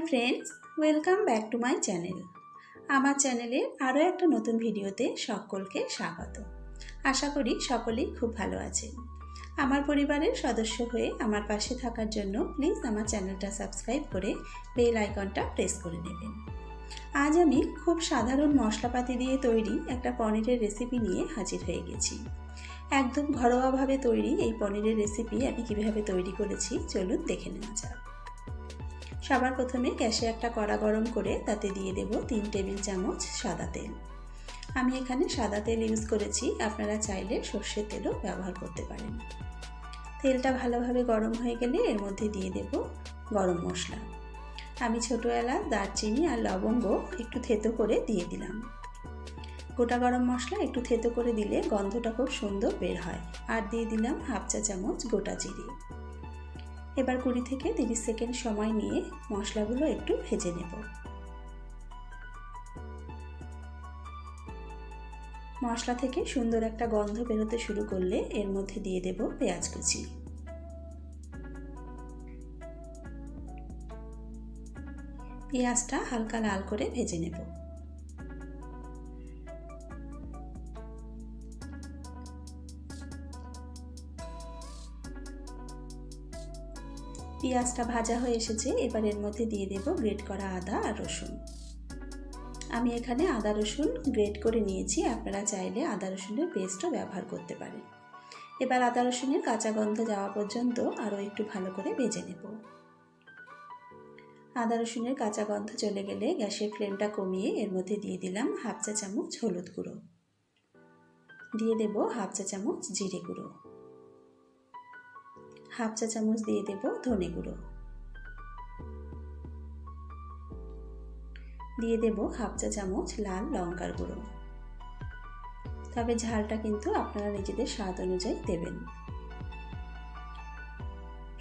Friends, welcome back to my channel. আমার চ্যানেলের আরও একটা নতুন ভিডিওতে সকলকে স্বাগত। আশা করি সকলেই খুব ভালো আছেন। আমার পরিবারের সদস্য হয়ে আমার পাশে থাকার জন্য প্লিজ আমার চ্যানেলটা সাবস্ক্রাইব করে বেল আইকনটা প্রেস করে নেবেন। আজ আমি খুব সাধারণ মশলাপাতি দিয়ে তৈরি একটা পনিরের রেসিপি নিয়ে হাজির হয়ে গেছি। একদম ঘরোয়াভাবে তৈরি এই পনিরের রেসিপি আমি কীভাবে তৈরি করেছি চলুন দেখে নেওয়া যাক। সবার প্রথমে গ্যাসে একটা কড়া গরম করে তাতে দিয়ে দেব 3 টেবিল চামচ সাদা তেল। আমি এখানে সাদা তেল ইউজ করেছি, আপনারা চাইলে সর্ষের তেলও ব্যবহার করতে পারেন। তেলটা ভালোভাবে গরম হয়ে গেলে এর মধ্যে দিয়ে দেব গরম মশলা। আমি ছোটো এলাচ, দারচিনি আর লবঙ্গ একটু থেতো করে দিয়ে দিলাম। গোটা গরম মশলা একটু থেতো করে দিলে গন্ধটা খুব সুন্দর বের হয়। আর দিয়ে দিলাম হাফ চা চামচ গোটা জিরে। এবার 20 থেকে 30 সেকেন্ড সময় নিয়ে মশলাগুলো একটু ভেজে নেব। মশলা থেকে সুন্দর একটা গন্ধ বেরোতে শুরু করলে এর মধ্যে দিয়ে দেব পেঁয়াজ কুচি। পেঁয়াজটা হালকা লাল করে ভেজে নেব। পেঁয়াজটা ভাজা হয়ে এসেছে, এবার এর মধ্যে দিয়ে দেব গ্রেট করা আদা আর রসুন। আমি এখানে আদা রসুন গ্রেট করে নিয়েছি, আপনারা চাইলে আদা রসুনের পেস্টও ব্যবহার করতে পারেন। এবার আদা রসুনের কাঁচা গন্ধ যাওয়া পর্যন্ত আরও একটু ভালো করে ভেজে নেব। আদা রসুনের কাঁচা গন্ধ চলে গেলে গ্যাসের ফ্লেমটা কমিয়ে এর মধ্যে দিয়ে দিলাম হাফ চা চামচ হলুদ গুঁড়ো, দিয়ে দেব হাফ চা চামচ জিরে গুঁড়ো, হাফ চা চামচ দিয়ে দেব ধনে গুঁড়ো, দিয়ে দেব হাফ চা চামচ লাল লঙ্কার গুঁড়ো। তবে ঝালটা কিন্তু আপনারা নিজেদের স্বাদ অনুযায়ী দেবেন।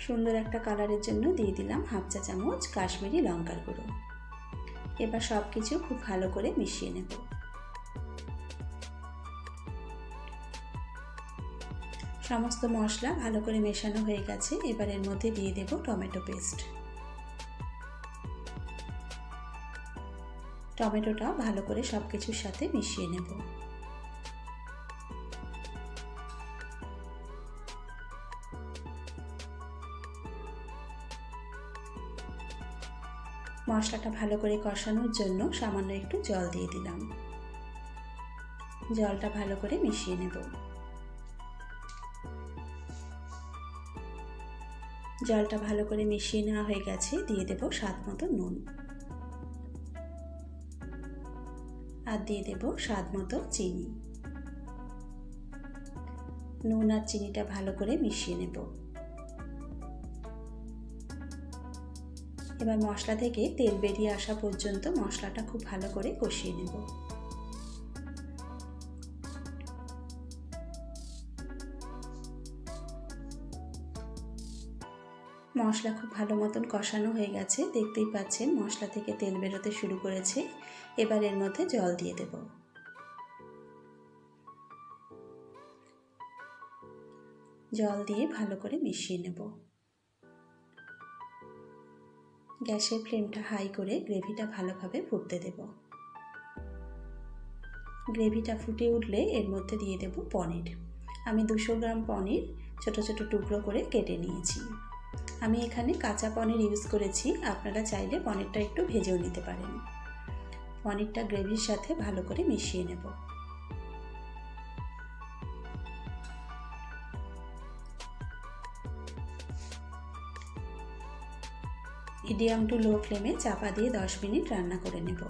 সুন্দর একটা কালারের জন্য দিয়ে দিলাম হাফ চা চামচ কাশ্মীরি লঙ্কার গুঁড়ো। এবার সব কিছু খুব ভালো করে মিশিয়ে নেব। সমস্ত মশলা ভালো করে মেশানো হয়ে গেছে, এবার এর মধ্যে দিয়ে দেব টমেটো পেস্ট। টমেটোটা ভালো করে সব কিছুর সাথে মিশিয়ে নেব। মশলাটা ভালো করে কষানোর জন্য সামান্য একটু জল দিয়ে দিলাম। জলটা ভালো করে মিশিয়ে নেব। জলটা ভালো করে মিশিয়ে নেওয়া হয়ে গেছে, দিয়ে দেব স্বাদ মতো নুন আর দিয়ে দেব স্বাদ মতো চিনি। নুন আর চিনিটা ভালো করে মিশিয়ে নেব। এবার মশলা থেকে তেল বেরিয়ে আসা পর্যন্ত মশলাটা খুব ভালো করে কষিয়ে নেব। মশলা খুব ভালো মতন কষানো হয়ে গেছে, দেখতেই পাচ্ছেন মশলা থেকে তেল বেরোতে শুরু করেছে। এবার এর মধ্যে জল দিয়ে দেব। জল দিয়ে ভালো করে মিশিয়ে নেব। গ্যাসের ফ্লেমটা হাই করে গ্রেভিটা ভালোভাবে ফুটতে দেব। গ্রেভিটা ফুটে উঠলে এর মধ্যে দিয়ে দেব পনির। আমি 200 গ্রাম পনির ছোট ছোট টুকরো করে কেটে নিয়েছি। আমি এখানে কাঁচা পনির ইউজ করেছি, আপনারা চাইলে পনিরটা একটু ভেজেও নিতে পারেন। পনিরটা গ্রেভির সাথে ভালো করে মিশিয়ে নেব। মিডিয়াম টু লো ফ্লেমে চাপা দিয়ে 10 মিনিট রান্না করে নেব।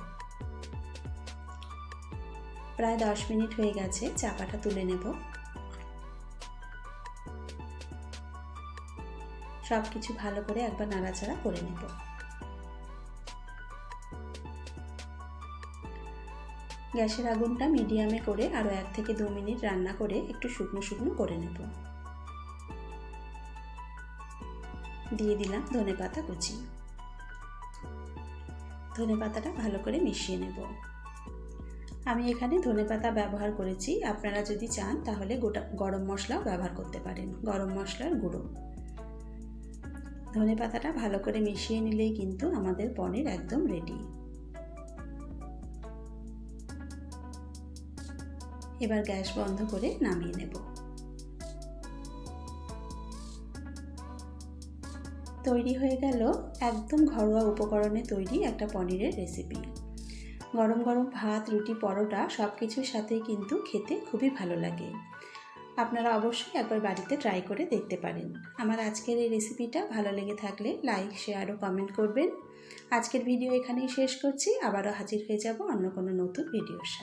প্রায় 10 মিনিট হয়ে গেছে, চাপাটা তুলে নেব। সব কিছু ভালো করে একবার নাড়াচাড়া করে নেব। গ্যাসের আগুনটা মিডিয়ামে করে আরও 1 থেকে 2 মিনিট রান্না করে একটু শুকনো শুকনো করে নেব। দিয়ে দিলাম ধনেপাতা কুচি। ধনেপাতাটা ভালো করে মিশিয়ে নেব। আমি এখানে ধনেপাতা ব্যবহার করেছি, আপনারা যদি চান তাহলে গোটা গরম মশলাও ব্যবহার করতে পারেন, গরম মশলার গুঁড়ো। ধনেপাতাটা ভালো করে মিশিয়ে নিলেই কিন্তু আমাদের পনির একদম রেডি। এবার গ্যাস বন্ধ করে নামিয়ে নেব। তৈরি হয়ে গেল একদম ঘরোয়া উপকরণে তৈরি একটা পনিরের রেসিপি। গরম গরম ভাত, রুটি, পরোটা সব কিছুর সাথেই কিন্তু খেতে খুবই ভালো লাগে। আপনারা অবশ্যই একবার বাড়িতে ট্রাই করে দেখতে পারেন। আমার আজকের এই রেসিপিটা ভালো লেগে থাকলে লাইক, শেয়ার ও কমেন্ট করবেন। আজকের ভিডিও এখানেই শেষ করছি। আবারও হাজির হয়ে যাব অন্য কোনো নতুন ভিডিওর সাথে।